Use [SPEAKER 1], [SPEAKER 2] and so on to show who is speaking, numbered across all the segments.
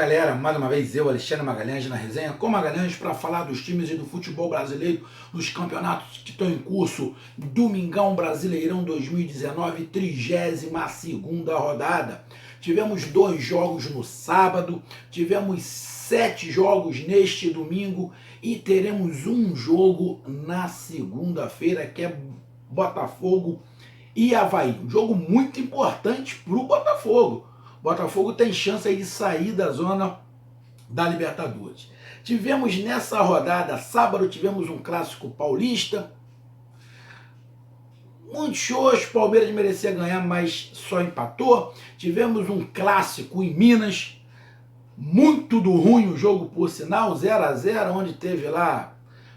[SPEAKER 1] galera, mais uma vez eu, Alexandre Magalhães, na resenha com Magalhães para falar dos times e do futebol brasileiro, dos campeonatos que estão em curso. Domingão Brasileirão 2019, 32ª rodada. Tivemos 2 jogos no sábado, tivemos 7 jogos neste domingo e teremos um jogo na segunda-feira, que é Botafogo e Avaí. Um jogo muito importante para o Botafogo. Botafogo tem chance aí de sair da zona da Libertadores. Tivemos nessa rodada, sábado, tivemos um clássico paulista. Muito shows, Palmeiras merecia ganhar, mas só empatou. Tivemos um clássico em Minas, muito do ruim o jogo, por sinal, 0-0, onde teve lá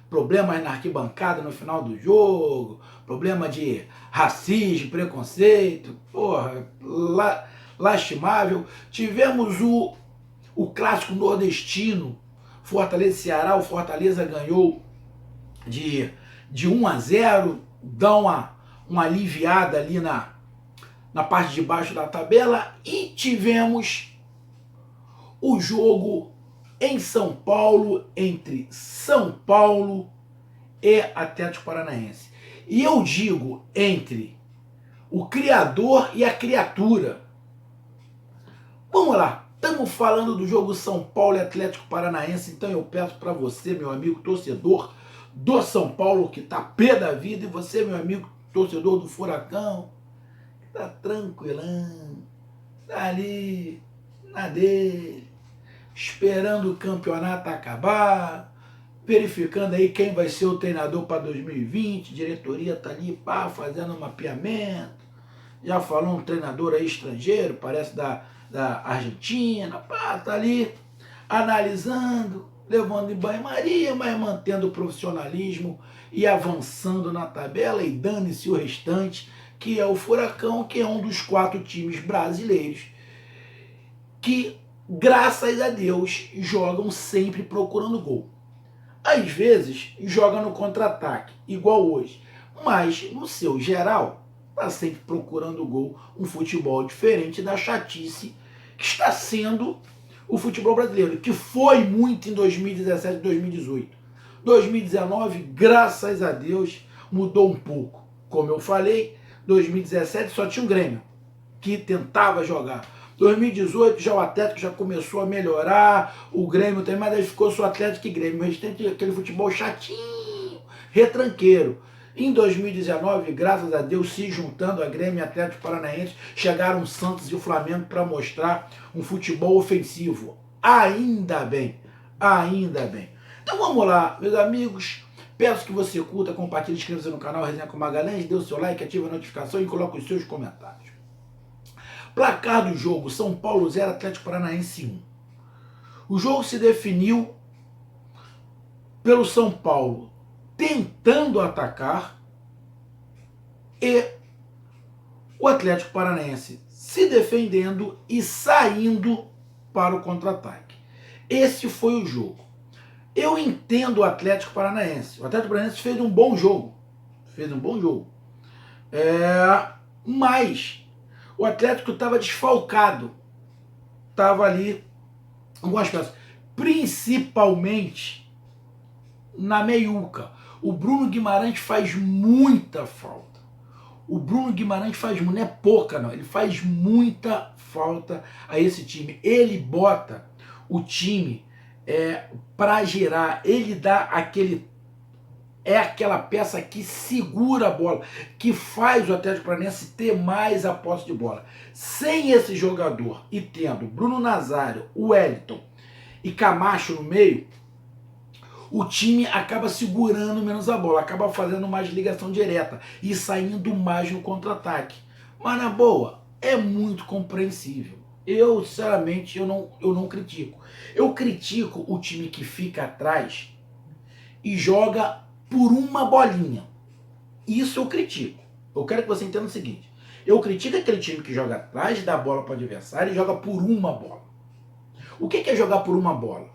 [SPEAKER 1] problemas na arquibancada no final do jogo, problema de racismo, preconceito, porra, lastimável. Tivemos o clássico nordestino, Fortaleza e Ceará. O Fortaleza ganhou de 1-0, dá uma aliviada ali na parte de baixo da tabela. E tivemos o jogo em São Paulo, entre São Paulo e Atlético Paranaense. E eu digo entre o criador e a criatura. Vamos lá, estamos falando do jogo São Paulo e Atlético Paranaense, então eu peço para você, meu amigo torcedor do São Paulo, que tá pé da vida, e você, meu amigo torcedor do Furacão, que tá tranquilão, tá ali na dele, esperando o campeonato acabar, verificando aí quem vai ser o treinador para 2020, diretoria tá ali, pá, fazendo um mapeamento, já falou um treinador aí estrangeiro, parece da Argentina, pá, tá ali analisando, levando em banho-maria, mas mantendo o profissionalismo e avançando na tabela, e dane-se o restante, que é o Furacão, que é um dos 4 times brasileiros que, graças a Deus, jogam sempre procurando gol. Às vezes, joga no contra-ataque, igual hoje, mas, no seu geral, está sempre procurando gol, um futebol diferente da chatice que está sendo o futebol brasileiro, que foi muito em 2017 e 2018. 2019, graças a Deus, mudou um pouco. Como eu falei, 2017 só tinha um Grêmio que tentava jogar. 2018 já o Atlético já começou a melhorar, o Grêmio também, mas aí ficou só Atlético e Grêmio. O restante aquele futebol chatinho, retranqueiro. Em 2019, graças a Deus, se juntando a Grêmio e Atlético Paranaense, chegaram o Santos e o Flamengo para mostrar um futebol ofensivo. Ainda bem, ainda bem. Então vamos lá, meus amigos. Peço que você curta, compartilhe, inscreva-se no canal Resenha com Magalhães, dê o seu like, ative a notificação e coloque os seus comentários. Placar do jogo: São Paulo 0, Atlético Paranaense 1. O jogo se definiu pelo São Paulo tentando atacar e o Atlético Paranaense se defendendo e saindo para o contra-ataque. Esse foi o jogo. Eu entendo o Atlético Paranaense. O Atlético Paranaense fez um bom jogo. Mas o Atlético estava desfalcado. Estava ali algumas peças. Principalmente na meiuca. O Bruno Guimarães faz muita falta. O Bruno Guimarães faz, não é pouca não, ele faz muita falta a esse time. Ele bota o time para girar, ele dá aquela peça que segura a bola, que faz o Atlético Paranaense ter mais a posse de bola. Sem esse jogador e tendo Bruno Nazário, Wellington e Camacho no meio, o time acaba segurando menos a bola, acaba fazendo mais ligação direta e saindo mais no contra-ataque. Mas na boa, é muito compreensível. Eu, sinceramente, eu não critico. Eu critico o time que fica atrás e joga por uma bolinha. Isso eu critico. Eu quero que você entenda o seguinte: eu critico aquele time que joga atrás, dá a bola para o adversário e joga por uma bola. O que é jogar por uma bola?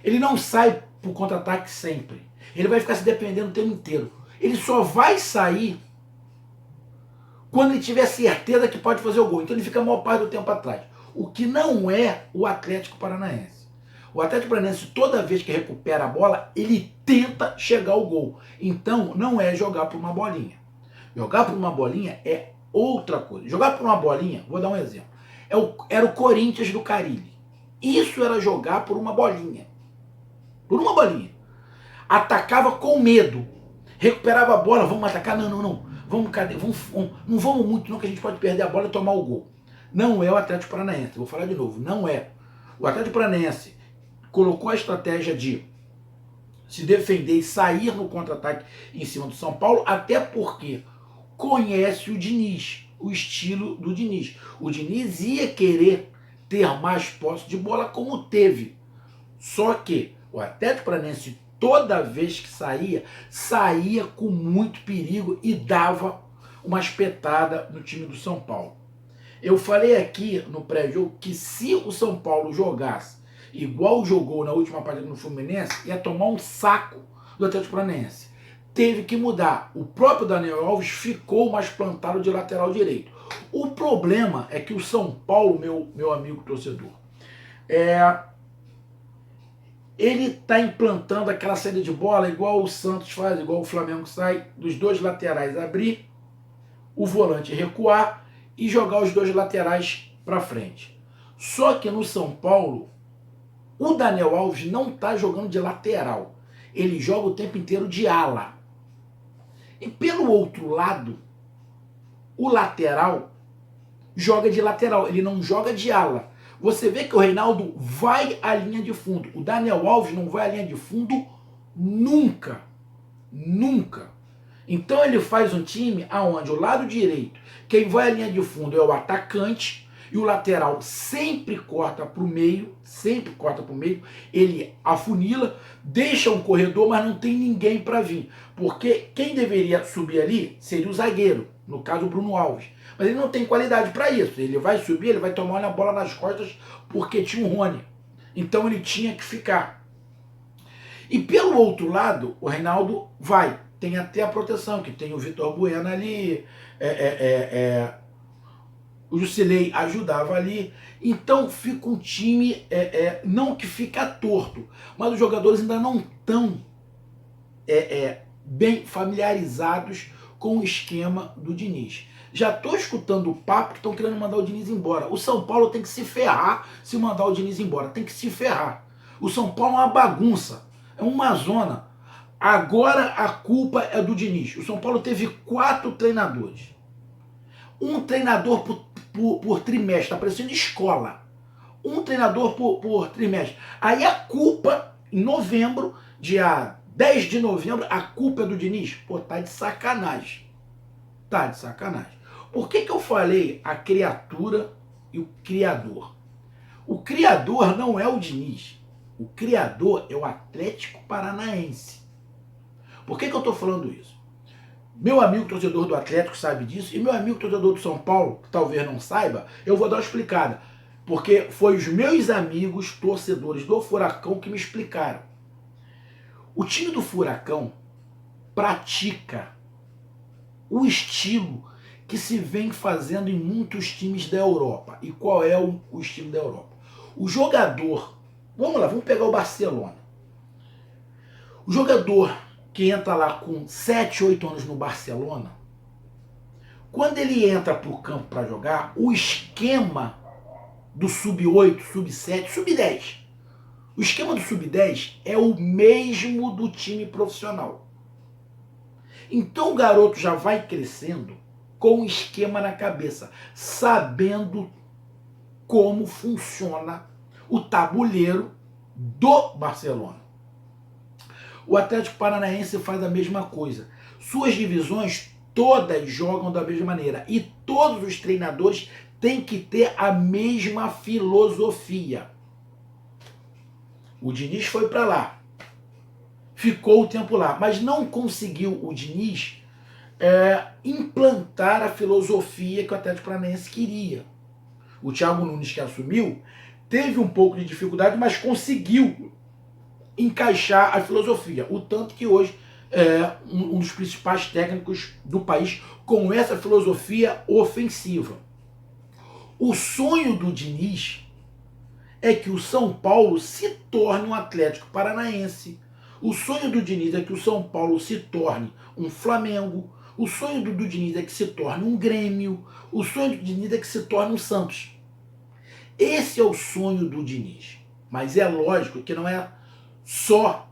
[SPEAKER 1] Ele não sai pro contra-ataque sempre. Ele vai ficar se dependendo o tempo inteiro. Ele só vai sair quando ele tiver certeza que pode fazer o gol. Então ele fica a maior parte do tempo atrás. o que não é o Atlético Paranaense. O Atlético Paranaense, toda vez que recupera a bola, ele tenta chegar ao gol. Então, não é jogar por uma bolinha. Jogar por uma bolinha é outra coisa. Jogar por uma bolinha, vou dar um exemplo, era o Corinthians do Carille. Isso era jogar por uma bolinha. Por uma bolinha. Atacava com medo. Recuperava a bola, vamos atacar? Não, não, não. Não vamos muito não, que a gente pode perder a bola e tomar o gol. Não é o Atlético Paranaense. Vou falar de novo, não é. O Atlético Paranaense colocou a estratégia de se defender e sair no contra-ataque em cima do São Paulo, até porque conhece o Diniz, o estilo do Diniz. O Diniz ia querer ter mais posse de bola como teve. Só que o Atlético Paranaense, toda vez que saía com muito perigo e dava uma espetada no time do São Paulo. Eu falei aqui no pré-jogo que se o São Paulo jogasse igual jogou na última partida no Fluminense, ia tomar um saco do Atlético Paranaense. Teve que mudar. O próprio Daniel Alves ficou mais plantado de lateral direito. O problema é que o São Paulo, meu amigo torcedor, ele está implantando aquela saída de bola igual o Santos faz, igual o Flamengo sai, dos dois laterais abrir, o volante recuar e jogar os dois laterais para frente. Só que no São Paulo, o Daniel Alves não está jogando de lateral. Ele joga o tempo inteiro de ala. E pelo outro lado, o lateral joga de lateral. Ele não joga de ala. Você vê que o Reinaldo vai à linha de fundo. O Daniel Alves não vai à linha de fundo nunca. Nunca. Então ele faz um time onde o lado direito, quem vai à linha de fundo é o atacante, e o lateral sempre corta para o meio, ele afunila, deixa um corredor, mas não tem ninguém para vir. Porque quem deveria subir ali seria o zagueiro, no caso o Bruno Alves. Mas ele não tem qualidade para isso. Ele vai subir, ele vai tomar uma bola nas costas porque tinha o Rony. Então ele tinha que ficar. E pelo outro lado, o Reinaldo vai. Tem até a proteção, que tem o Vitor Bueno ali, o Jusilei ajudava ali. Então fica um time, não que fica torto, mas os jogadores ainda não estão bem familiarizados com o esquema do Diniz. Já estou escutando o papo que estão querendo mandar o Diniz embora. O São Paulo tem que se ferrar se mandar o Diniz embora. Tem que se ferrar. O São Paulo é uma bagunça. É uma zona. Agora a culpa é do Diniz. O São Paulo teve 4 treinadores. Um treinador por trimestre. Está parecendo escola. Um treinador por trimestre. Aí a culpa, em novembro, dia 10 de novembro, a culpa é do Diniz. Pô, tá de sacanagem. Tá de sacanagem. Por que eu falei a criatura e o criador? O criador não é o Diniz. O criador é o Atlético Paranaense. Por que eu estou falando isso? Meu amigo torcedor do Atlético sabe disso, e meu amigo torcedor do São Paulo, que talvez não saiba, eu vou dar uma explicada. Porque foi os meus amigos torcedores do Furacão que me explicaram. O time do Furacão pratica o estilo que se vem fazendo em muitos times da Europa. E qual é o estilo da Europa? O jogador, vamos lá, vamos pegar o Barcelona. O jogador que entra lá com 7, 8 anos no Barcelona, quando ele entra para o campo para jogar, o esquema do sub-8, sub-7, sub-10, o esquema do sub-10 é o mesmo do time profissional. Então o garoto já vai crescendo com o esquema na cabeça, sabendo como funciona o tabuleiro do Barcelona. O Atlético Paranaense faz a mesma coisa. Suas divisões todas jogam da mesma maneira. E todos os treinadores têm que ter a mesma filosofia. O Diniz foi para lá. Ficou o tempo lá. Mas não conseguiu o Diniz implantar a filosofia que o Atlético Paranaense queria. O Thiago Nunes, que assumiu, teve um pouco de dificuldade, mas conseguiu encaixar a filosofia. O tanto que hoje é um dos principais técnicos do país com essa filosofia ofensiva. O sonho do Diniz é que o São Paulo se torne um Atlético Paranaense. O sonho do Diniz é que o São Paulo se torne um Flamengo. O sonho do Diniz é que se torne um Grêmio. O sonho do Diniz é que se torne um Santos. Esse é o sonho do Diniz. Mas é lógico que não é só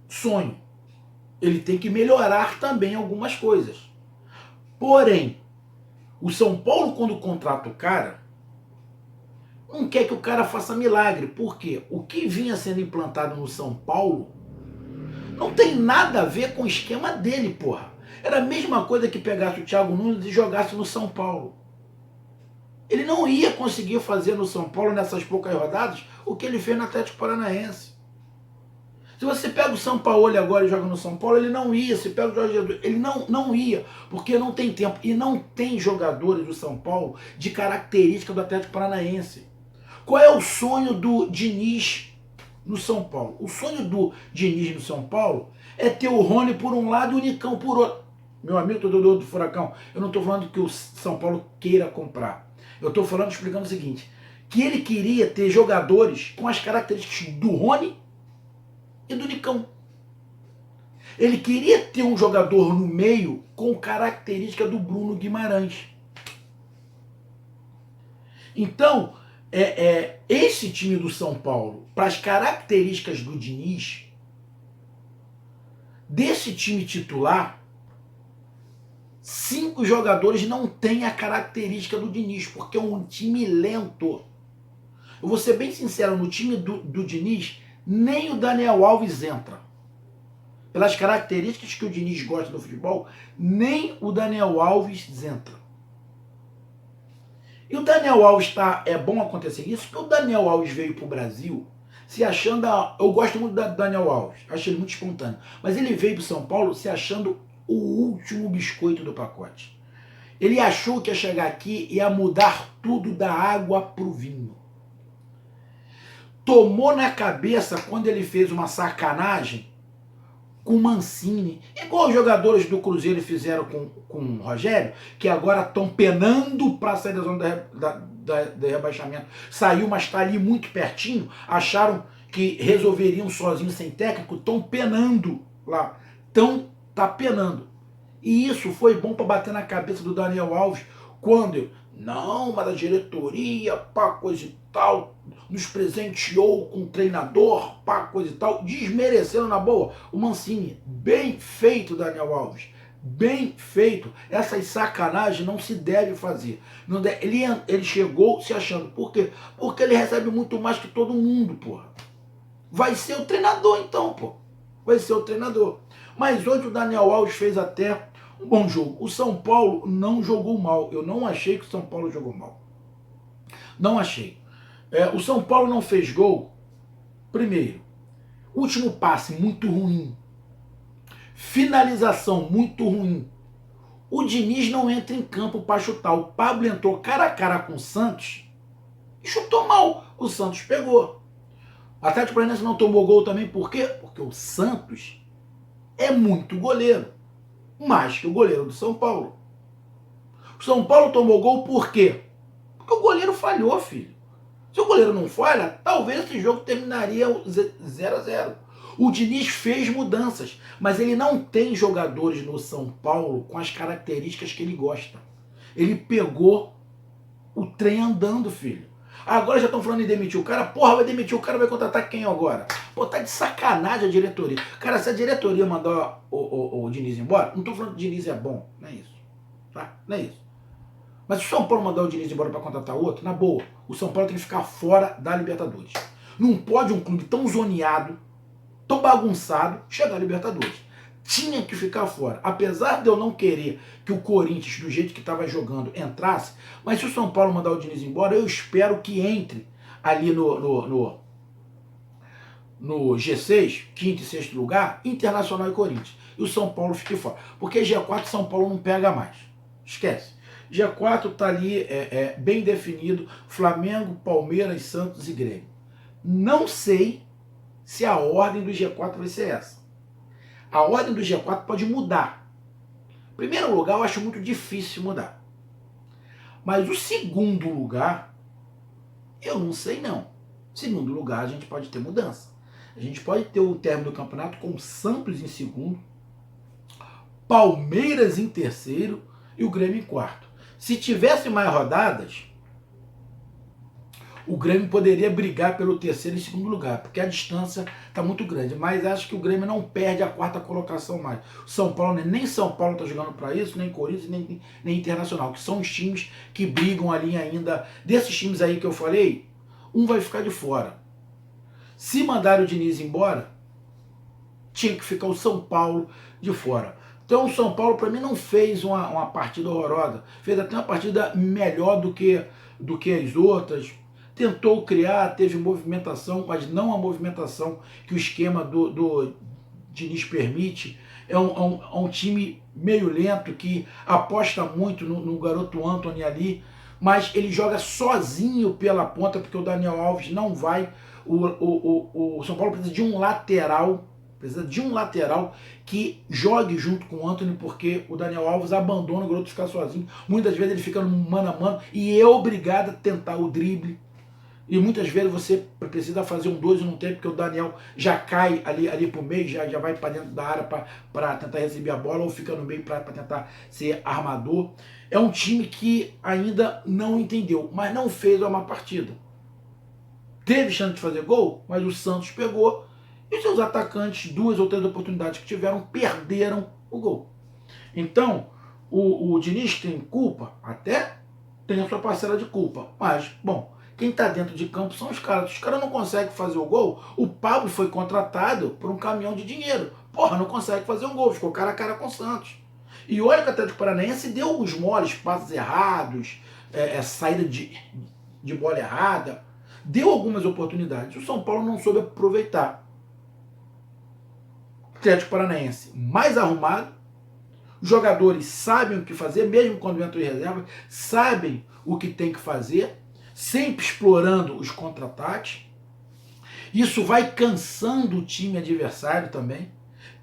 [SPEAKER 1] sonho. Ele tem que melhorar também algumas coisas. Porém, o São Paulo, quando contrata o cara, não quer que o cara faça milagre. Por quê? O que vinha sendo implantado no São Paulo não tem nada a ver com o esquema dele, porra. Era a mesma coisa que pegasse o Thiago Nunes e jogasse no São Paulo. Ele não ia conseguir fazer no São Paulo, nessas poucas rodadas, o que ele fez no Atlético Paranaense. Se você pega o São Paulo agora e joga no São Paulo, ele não ia. Se pega o Jorge Jesus, ele não ia, porque não tem tempo. E não tem jogadores do São Paulo de característica do Atlético Paranaense. Qual é o sonho do Diniz no São Paulo? O sonho do Diniz no São Paulo é ter o Rony por um lado e o Nicão por outro. Meu amigo torcedor do Furacão, eu não estou falando que o São Paulo queira comprar. Eu estou falando, explicando o seguinte, que ele queria ter jogadores com as características do Rony e do Nicão. Ele queria ter um jogador no meio com característica do Bruno Guimarães. Então, esse time do São Paulo, para as características do Diniz, desse time titular, 5 jogadores não têm a característica do Diniz, porque é um time lento. Eu vou ser bem sincero, no time do Diniz, nem o Daniel Alves entra. Pelas características que o Diniz gosta do futebol, nem o Daniel Alves entra. E o Daniel Alves é bom acontecer isso, porque o Daniel Alves veio para o Brasil se achando... Eu gosto muito do Daniel Alves, acho ele muito espontâneo. Mas ele veio para o São Paulo se achando o último biscoito do pacote. Ele achou que ia chegar aqui e ia mudar tudo da água para o vinho. Tomou na cabeça quando ele fez uma sacanagem com o Mancini, igual os jogadores do Cruzeiro fizeram com o Rogério, que agora estão penando para sair da zona de rebaixamento. Saiu, mas está ali muito pertinho, acharam que resolveriam sozinhos sem técnico, estão penando lá, tá penando. E isso foi bom para bater na cabeça do Daniel Alves, quando, não, mas a diretoria, pá, coisa e tal, nos presenteou com um treinador, pá, coisa e tal, desmerecendo na boa o Mancini. Bem feito, Daniel Alves, bem feito. Essas sacanagens não se deve fazer. Não deve, ele chegou se achando. Por quê? Porque ele recebe muito mais que todo mundo, porra. Vai ser o treinador então, pô. Vai ser o treinador. Mas hoje o Daniel Alves fez até um bom jogo. O São Paulo não jogou mal. Eu não achei que o São Paulo jogou mal. Não achei. O São Paulo não fez gol. Primeiro, último passe muito ruim. Finalização muito ruim. O Diniz não entra em campo para chutar. O Pablo entrou cara a cara com o Santos e chutou mal. O Santos pegou. O Atlético Paranaense não tomou gol também. Por quê? Porque o Santos é muito goleiro. Mais que o goleiro do São Paulo. O São Paulo tomou gol por quê? Porque o goleiro falhou, filho. Se o goleiro não falha, talvez esse jogo terminaria 0-0. O Diniz fez mudanças, mas ele não tem jogadores no São Paulo com as características que ele gosta. Ele pegou o trem andando, filho. Agora já estão falando em demitir o cara. Porra, vai demitir o cara, vai contratar quem agora? Pô, tá de sacanagem a diretoria. Cara, se a diretoria mandar o Diniz embora, não tô falando que o Diniz é bom, não é isso. Tá? Não é isso. Mas se o São Paulo mandar o Diniz embora para contratar outro, na boa, o São Paulo tem que ficar fora da Libertadores. Não pode um clube tão zoneado, tão bagunçado, chegar à Libertadores. Tinha que ficar fora. Apesar de eu não querer que o Corinthians, do jeito que estava jogando, entrasse, mas se o São Paulo mandar o Diniz embora, eu espero que entre ali no G6, quinto e sexto lugar, Internacional e Corinthians. E o São Paulo fique fora. Porque G4 São Paulo não pega mais. Esquece. G4 está ali bem definido, Flamengo, Palmeiras, Santos e Grêmio. Não sei se a ordem do G4 vai ser essa. A ordem do G4 pode mudar. Em primeiro lugar, eu acho muito difícil mudar. Mas o segundo lugar, eu não sei não. Segundo lugar, a gente pode ter mudança. A gente pode ter o término do campeonato com o Santos em segundo, Palmeiras em terceiro e o Grêmio em quarto. Se tivesse mais rodadas, o Grêmio poderia brigar pelo terceiro e segundo lugar, porque a distância está muito grande. Mas acho que o Grêmio não perde a quarta colocação mais. O São Paulo, nem São Paulo está jogando para isso, nem Corinthians, nem Internacional, que são os times que brigam ali ainda. Desses times aí que eu falei, um vai ficar de fora. Se mandar o Diniz embora, tinha que ficar o São Paulo de fora. Então o São Paulo, para mim, não fez uma partida horrorosa. Fez até uma partida melhor do que as outras. Tentou criar, teve movimentação, mas não a movimentação que o esquema do Diniz permite. É um time meio lento, que aposta muito no garoto Antony ali, mas ele joga sozinho pela ponta, porque o Daniel Alves não vai. O São Paulo precisa de um lateral. Precisa de um lateral que jogue junto com o Antony, porque o Daniel Alves abandona o garoto ficar sozinho. Muitas vezes ele fica no mano a mano e é obrigado a tentar o drible. E muitas vezes você precisa fazer um 2 e não tem, porque o Daniel já cai ali pro meio, já vai para dentro da área para tentar receber a bola, ou fica no meio para tentar ser armador. É um time que ainda não entendeu, mas não fez uma partida. Teve chance de fazer gol, mas o Santos pegou. E seus atacantes, 2 ou 3 oportunidades que tiveram, perderam o gol. Então, o Diniz tem culpa? Até tem a sua parcela de culpa. Mas, bom, quem está dentro de campo são os caras. Os caras não conseguem fazer o gol. O Pablo foi contratado por um caminhão de dinheiro. Porra, não consegue fazer um gol. Ficou cara a cara com o Santos. E olha que o Atlético Paranaense deu alguns moles, passos errados, saída de bola errada. Deu algumas oportunidades. O São Paulo não soube aproveitar. Atlético Paranaense mais arrumado, os jogadores sabem o que fazer, mesmo quando entram em reserva, sabem o que tem que fazer, sempre explorando os contra-ataques. Isso vai cansando o time adversário também.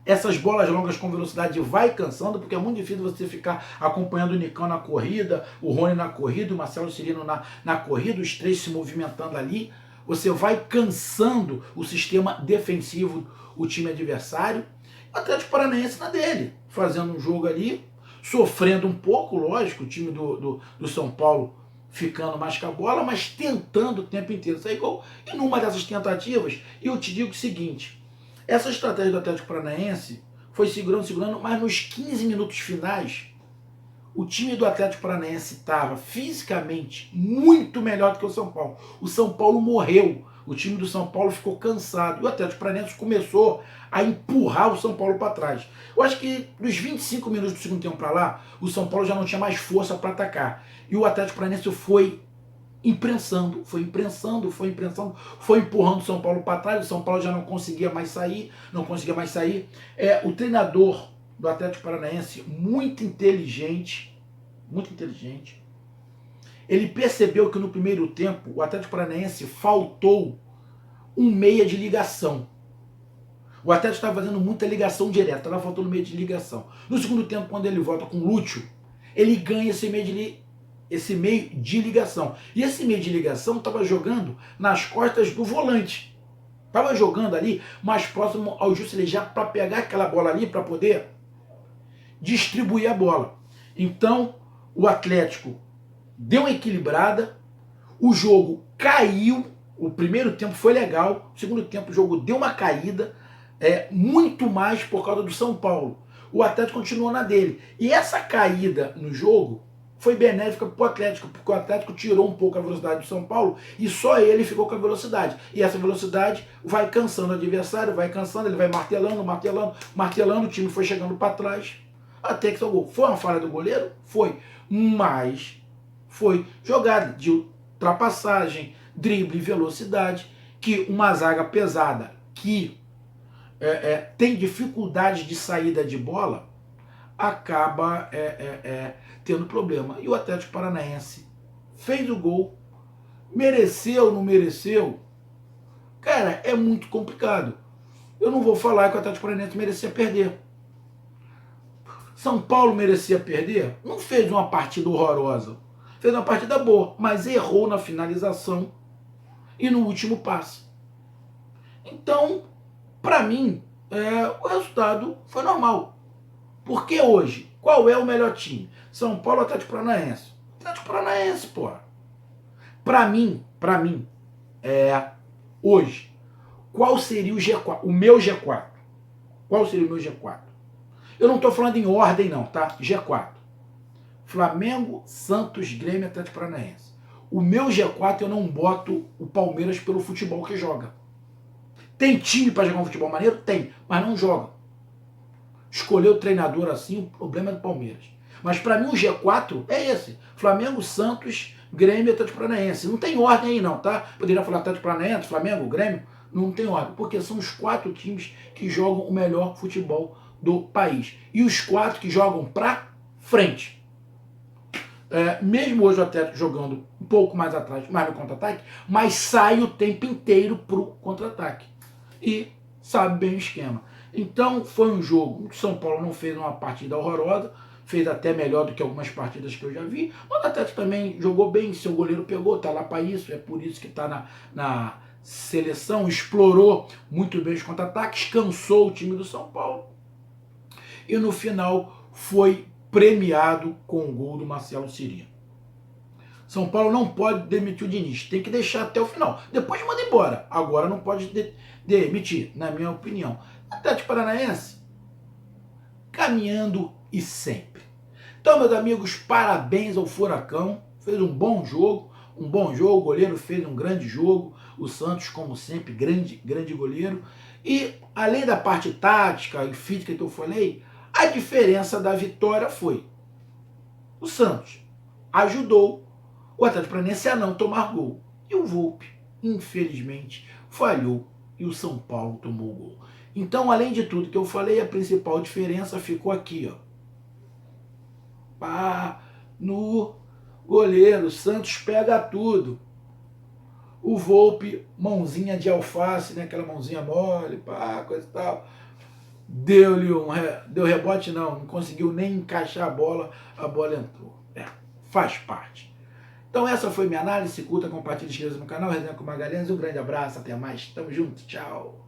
[SPEAKER 1] Essas bolas longas com velocidade vai cansando, porque é muito difícil você ficar acompanhando o Nicão na corrida, o Rony na corrida, o Marcelo Cirino na corrida, os três se movimentando ali. Você vai cansando o sistema defensivo, o time adversário. O Atlético Paranaense na dele, fazendo um jogo ali, sofrendo um pouco, lógico, o time do São Paulo ficando mais com a bola, mas tentando o tempo inteiro sair gol. E numa dessas tentativas, eu te digo o seguinte, essa estratégia do Atlético Paranaense foi segurando, mas nos 15 minutos finais, o time do Atlético Paranaense estava fisicamente muito melhor do que o São Paulo. O São Paulo morreu. O time do São Paulo ficou cansado. E o Atlético Paranaense começou a empurrar o São Paulo para trás. Eu acho que dos 25 minutos do segundo tempo para lá, o São Paulo já não tinha mais força para atacar. E o Atlético Paranaense foi imprensando, foi empurrando o São Paulo para trás. O São Paulo já não conseguia mais sair. O treinador do Atlético Paranaense, muito inteligente, ele percebeu que no primeiro tempo o Atlético Paranaense faltou um meia de ligação. O Atlético estava fazendo muita ligação direta, estava faltando meio de ligação. No segundo tempo, quando ele volta com o Lúcio, ele ganha esse meio de ligação. E esse meio de ligação estava jogando nas costas do volante. Estava jogando ali mais próximo ao Jusilei, já para pegar aquela bola ali, para poder distribuir a bola. Então, o Atlético deu uma equilibrada, o jogo caiu, o primeiro tempo foi legal, o segundo tempo o jogo deu uma caída, muito mais por causa do São Paulo. O Atlético continuou na dele. E essa caída no jogo foi benéfica para o Atlético, porque o Atlético tirou um pouco a velocidade do São Paulo e só ele ficou com a velocidade. E essa velocidade vai cansando o adversário, vai cansando, ele vai martelando, o time foi chegando para trás, até que salvou. Foi uma falha do goleiro? Foi. Mas foi jogada de ultrapassagem, drible, velocidade, que uma zaga pesada que tem dificuldade de saída de bola, acaba tendo problema. E o Atlético Paranaense fez o gol, mereceu ou não mereceu? Cara, é muito complicado. Eu não vou falar que o Atlético Paranaense merecia perder. São Paulo merecia perder? Não fez uma partida horrorosa. fez uma partida boa, mas errou na finalização e no último passe. Então, para mim, o resultado foi normal. Porque hoje, qual é o melhor time? São Paulo ou Atlético Paranaense? Atlético Paranaense, porra. Para mim, hoje, qual seria o G4? O meu G4. Qual seria o meu G4? Eu não estou falando em ordem não, tá? G4. Flamengo, Santos, Grêmio, Atlético Paranaense. O meu G4 eu não boto o Palmeiras pelo futebol que joga. Tem time para jogar um futebol maneiro? Tem, mas não joga. Escolher o treinador assim, o problema é do Palmeiras. Mas para mim o G4 é esse. Flamengo, Santos, Grêmio e Atlético Paranaense. Não tem ordem aí não, tá? Poderia falar Atlético Paranaense, Flamengo, Grêmio. Não tem ordem, porque são os 4 times que jogam o melhor futebol do país. E os 4 que jogam para frente. Mesmo hoje o Atlético jogando um pouco mais atrás, mais no contra-ataque, mas sai o tempo inteiro pro contra-ataque. E sabe bem o esquema. Então foi um jogo. O São Paulo não fez uma partida horrorosa, fez até melhor do que algumas partidas que eu já vi. O Atlético também jogou bem, seu goleiro pegou, tá lá para isso, é por isso que tá na seleção, explorou muito bem os contra-ataques, cansou o time do São Paulo. E no final foi premiado com o gol do Marcelo Cirino. São Paulo não pode demitir o Diniz, tem que deixar até o final. Depois manda embora. Agora não pode demitir, na minha opinião. Atlético Paranaense, caminhando e sempre. Então, meus amigos, parabéns ao Furacão. Fez um bom jogo, O goleiro fez um grande jogo. O Santos, como sempre, grande goleiro. E, além da parte tática e física que eu falei, a diferença da vitória foi: o Santos ajudou o Atlético Paranaense a não tomar gol. E o Volpi, infelizmente, falhou e o São Paulo tomou o gol. Então, além de tudo que eu falei, a principal diferença ficou aqui, ó. No goleiro, o Santos pega tudo. O Volpi, mãozinha de alface, né? Aquela mãozinha mole, coisa e tal. Deu rebote não conseguiu nem encaixar a bola entrou. Faz parte. Então essa foi minha análise, curta, compartilhe, inscreva-se no canal, resenha com Magalhães, um grande abraço, até mais, tamo junto, tchau.